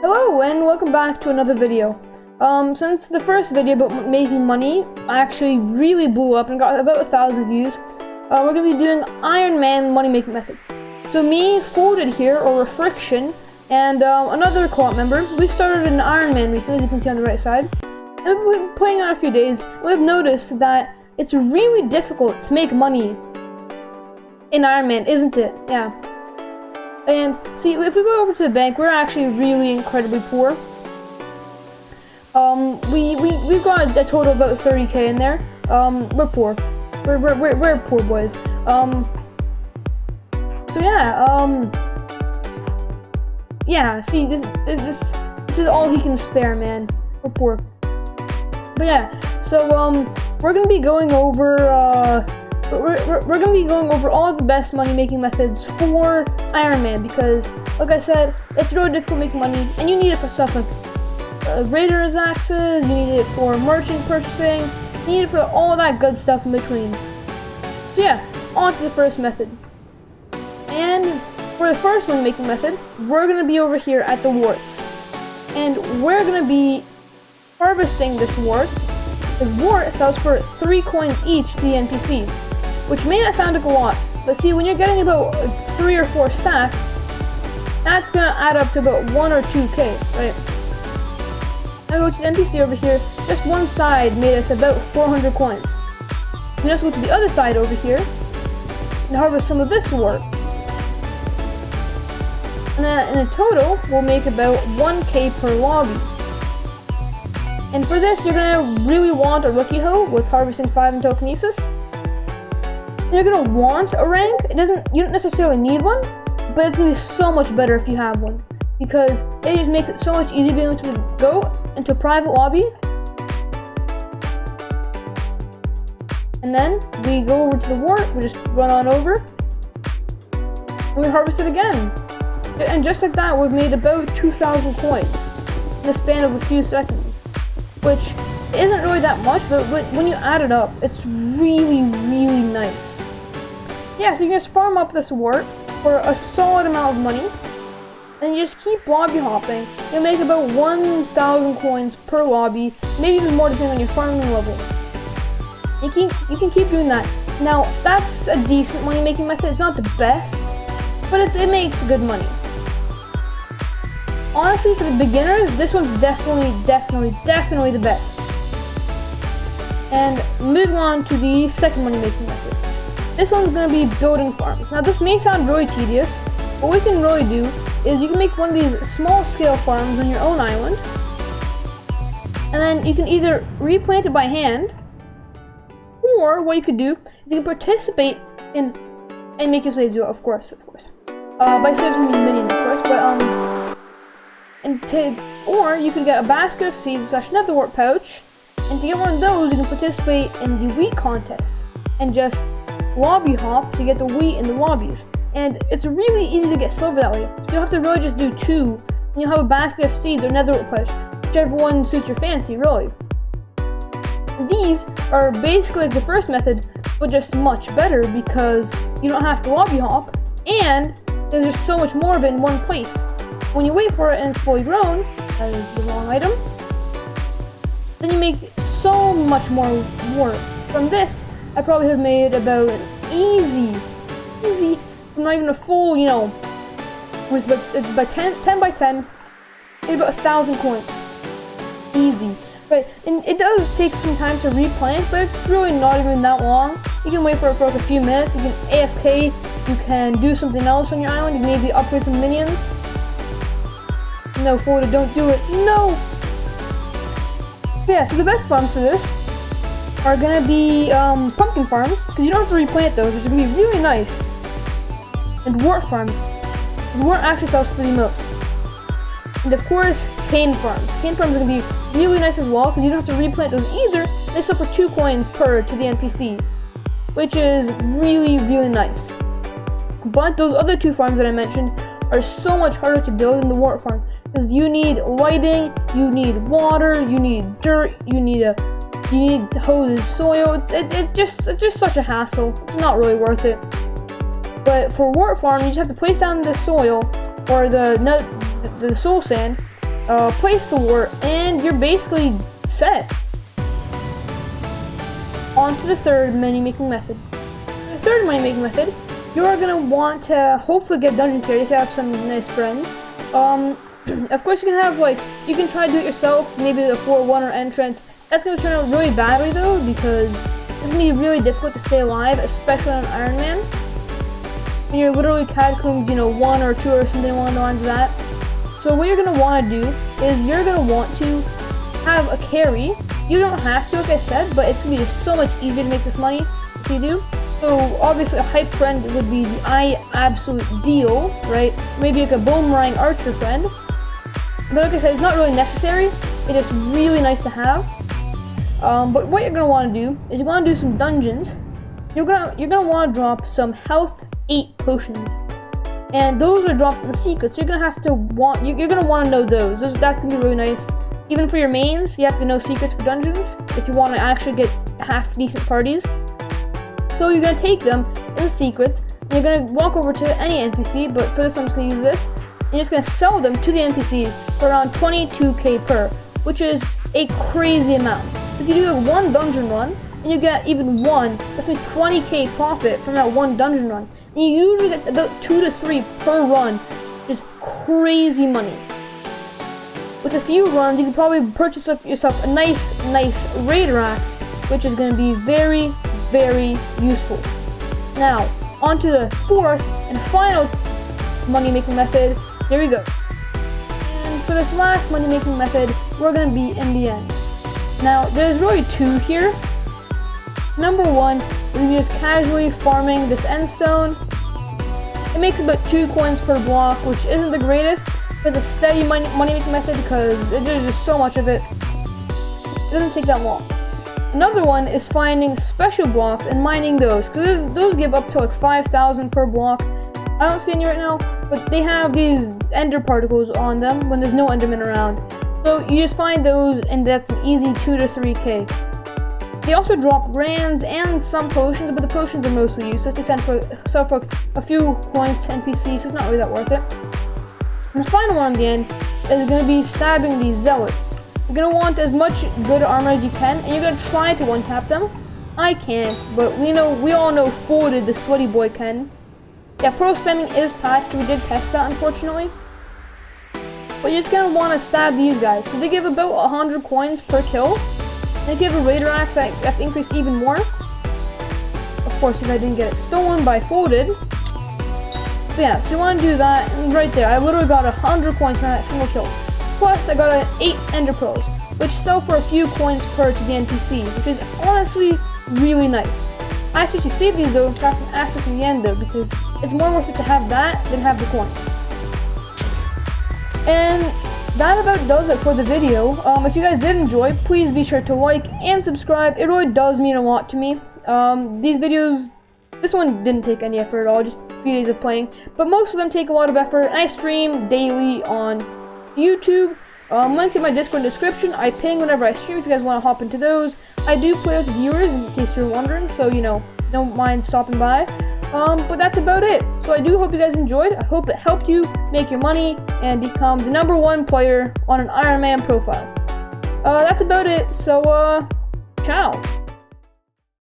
Hello and welcome back to another video. Since the first video about making money actually really blew up and got about 1,000 views, we're going to be doing Ironman money making methods. So me, Folded here, or Friction, and another co-op member, we started an Ironman recently, as you can see on the right side. And we've been playing on a few days, and we've noticed that it's really difficult to make money in Ironman, isn't it? Yeah. And see, if we go over to the bank, we're actually really incredibly poor. We've got a total of about 30k in there. We're poor. We're poor boys. So yeah. Yeah. See, this is all he can spare, man. We're poor. But yeah. So we're gonna be going over we're going to be going over all the best money-making methods for Ironman because, like I said, it's really difficult making money, and you need it for stuff like Raiders access, you need it for merchant purchasing, you need it for all that good stuff in between. So yeah, on to the first method. And for the first money-making method, we're going to be over here at the warts. And we're going to be harvesting this wart. This wart sells for 3 coins each to the NPC. Which may not sound like a lot, but see, when you're getting about 3 or 4 stacks, that's gonna add up to about 1 or 2k, right? I go to the NPC over here, just one side made us about 400 coins. And just go to the other side over here, and harvest some of this wart. And then in a total, we'll make about 1k per lobby. And for this, you're gonna really want a rookie hoe with harvesting 5 and telekinesis. You're gonna want a rank. You don't necessarily need one, but it's gonna be so much better if you have one because it just makes it so much easier being able to go into a private lobby. And then we go over to the wart, we just run on over, and we harvest it again. And just like that, we've made about 2,000 coins in the span of a few seconds, which isn't really that much, but when you add it up, it's really, really nice. Yeah, so you can just farm up this wart for a solid amount of money, and you just keep lobby hopping. You'll make about 1,000 coins per lobby, maybe even more depending on your farming level. You can keep doing that. Now, that's a decent money-making method. It's not the best, but it makes good money. Honestly, for the beginners, this one's definitely the best. And moving on to the second money-making method. This one's going to be building farms. Now this may sound really tedious, but what we can really do is you can make one of these small-scale farms on your own island, and then you can either replant it by hand, or what you could do is you can participate in, and make your slaves do it, of course. By slaves, I mean minions, of course, but or you could get a basket of seeds / nether wart pouch. And to get one of those, you can participate in the wheat contest and just lobby hop to get the wheat in the lobbies. And it's really easy to get silver that way. So you don't have to really just do 2, and you'll have a basket of seeds or nether wart pouch, whichever one suits your fancy, really. These are basically like the first method, but just much better because you don't have to lobby hop, and there's just so much more of it in one place. When you wait for it and it's fully grown, that is the wrong item, then you make so much more work. From this, I probably have made about an easy, not even a full, was by 10 by 10, made about 1,000 coins. Easy. Right, and it does take some time to replant, but it's really not even that long. You can wait for it for like a few minutes, you can AFK, you can do something else on your island, you can maybe upgrade some minions. No, Folded, don't do it. No! Yeah, so the best farms for this are gonna be pumpkin farms, because you don't have to replant those, which are gonna be really nice. And wart farms, because wart actually sells for the most. And of course, cane farms. Cane farms are gonna be really nice as well, because you don't have to replant those either. They sell for 2 coins per to the NPC, which is really, really nice. But those other 2 farms that I mentioned are so much harder to build than the wart farm, because you need lighting, you need water, you need dirt, you need hoses, soil. It's just such a hassle. It's not really worth it. But for wart farm, you just have to place down the soil or the soul sand, place the wart, and you're basically set. On to the third money making method. The third money making method, you're gonna want to hopefully get dungeon carry if you have some nice friends. Of course you can have you can try to do it yourself, maybe the 4-1 or entrance. That's gonna turn out really badly though, because it's gonna be really difficult to stay alive, especially on Ironman. And you're literally catacombs, 1 or 2 or something along the lines of that. So what you're gonna want to do is you're gonna want to have a carry. You don't have to, like I said, but it's gonna be just so much easier to make this money if you do. So obviously a hype friend would be the absolute deal, right? Maybe like a boomerang archer friend. But like I said, it's not really necessary. It is really nice to have. But what you're gonna want to do is you're gonna do some dungeons. You're gonna want to drop some health 8 potions, and those are dropped in the secrets. So you're gonna want to know those. That's gonna be really nice. Even for your mains, you have to know secrets for dungeons if you want to actually get half decent parties. So you're gonna take them in the secrets, and you're gonna walk over to any NPC. But for this one, I'm just gonna use this. And you're just gonna sell them to the NPC for around 22k per, which is a crazy amount. If you do like one dungeon run and you get even one, that's like 20k profit from that one dungeon run. And you usually get about 2 to 3 per run, which is crazy money. With a few runs, you can probably purchase yourself a nice raider axe, which is going to be very, very useful. Now, on to the fourth and final money-making method. Here we go. And for this last money-making method, we're going to be in the end. Now, there's really 2 here. Number 1, we're going to be just casually farming this end stone. It makes about 2 coins per block, which isn't the greatest. It's a steady money-making method because there's just so much of it. It doesn't take that long. Another one is finding special blocks and mining those, because those give up to like 5,000 per block. I don't see any right now, but they have these ender particles on them when there's no enderman around. So you just find those, and that's an easy 2 to 3k. They also drop brands and some potions, but the potions are mostly useless. They sell for a few coins to NPCs, so it's not really that worth it. And the final one in the end is going to be stabbing these zealots. You're going to want as much good armor as you can, and you're going to try to one-tap them. I can't, but we all know Folded, the sweaty boy, can. Yeah, pro spamming is patched. We did test that, unfortunately. But you're just going to want to stab these guys, because they give about 100 coins per kill. And if you have a raider axe, that's increased even more. Of course, if I didn't get it stolen by Folded. But yeah, so you want to do that, and right there, I literally got 100 coins from that single kill. Plus, I got 8 ender pearls, which sell for a few coins per to the NPC, which is honestly really nice. I suggest you save these though, craft an aspect in the end though, because it's more worth it to have that than have the coins. And that about does it for the video. If you guys did enjoy, please be sure to like and subscribe. It really does mean a lot to me. These videos, this one didn't take any effort at all, just a few days of playing, but most of them take a lot of effort, and I stream daily on YouTube. Link in my Discord description. I ping whenever I stream if you guys want to hop into those. I do play with viewers in case you're wondering, so don't mind stopping by. But that's about it. So I do hope you guys enjoyed. I hope it helped you make your money and become the #1 player on an Ironman profile. That's about it. So ciao.